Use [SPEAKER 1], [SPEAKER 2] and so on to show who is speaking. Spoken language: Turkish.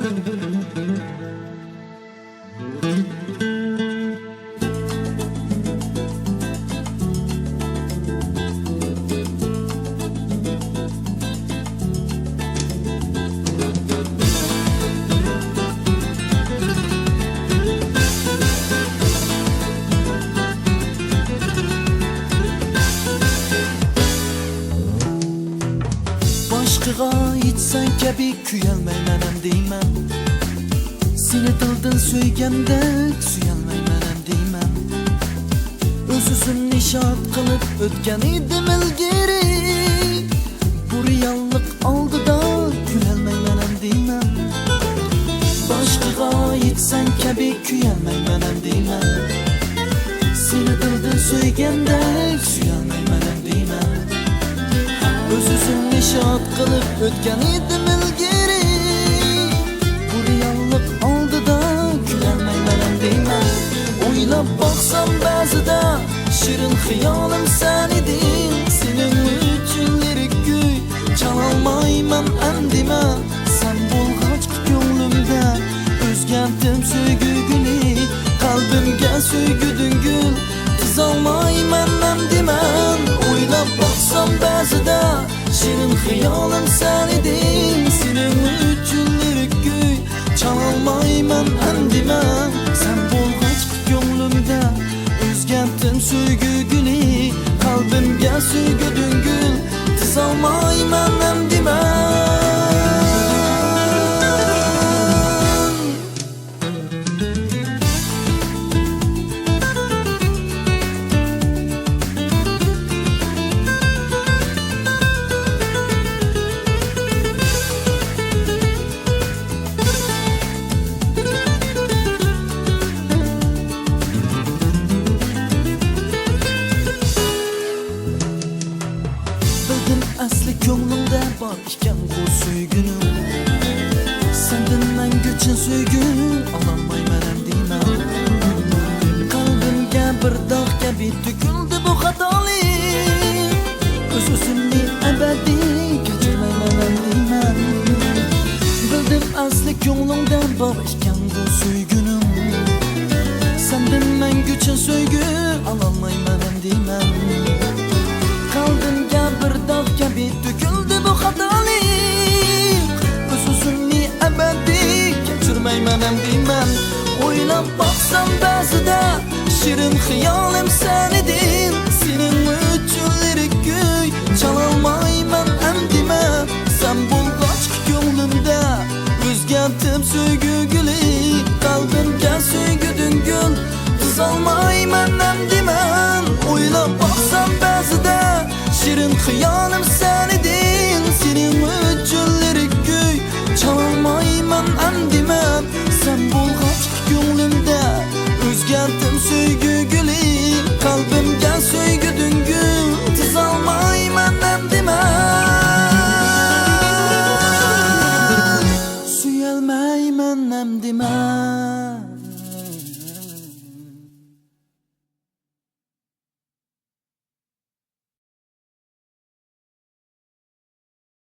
[SPEAKER 1] Aşkığa içsen kebi kuyalmaymanam deyman. Seni dildin söygandek suyalmaymanam deyman. Öz-özün nishod qilib o'tgan edim ilgari. Bu reallik oldida kulolmaymanam deyman. Boshqaga içsen kebi kuyalmaymanam deyman. Seni dildin söygandek suyalmaymanam deyman. Öz-özün nishod qilib o'tgan edim ilgari. Bu reallik oldida kulolmaymanam deyman. O'ylab boqsam ba'zida shirin xiyolim sen eding. Sening uchun lirik kuy chalolmayman andima. Sen bo'lg'ach ko'nglimda o'zgardim so'ygu guli. Qalbimga so'yguding gul tizolmayman andiman. O'ylab boqsam ba'zida shirin xiyolim sen eding. Sening uchun lirik kuy chalolmayman andima. Sen bo'lg'ach ko'nglimda o'zgardim so'ygu guli. Qalbimga so'yguding gul tizolmayman andima. Asli ko'nglimda bor ekan bu so'ygunim. Senden mangu chin so'ygu ololmayman deyman. Qalbimga bir dog' kabi to'kildi bu xatolik. O'z-o'zimni abadiy kechirmayman deyman. Bildim asli ko'nglimda bor ekan bu so'ygunim. Senden mangu chin so'ygu ololmayman deyman. Qalbimga bir dog' kabi to'kildi bu xatolik. O'z-o'zimni abadiy kechirmayman deyman. O'ylab boqsam ba'zida shirin xiyolim sen eding. Sening uchun lirik kuy chalolmayman andima. Sen bo'lg'ach ko'nglimda o'zgardim so'ygu guli. Qalbimga so'yguding gul tizolmayman andiman. O'ylab boqsam ba'zida shirin xiyolim sen eding. Sening uchun lirik kuy chalolmayman andiman. Sen bo'lg'ach ko'nglimda o'zgardim so'ygu guli. Qalbimga so'yguding gul tizolmayman andiman. Suyolmayman andiman.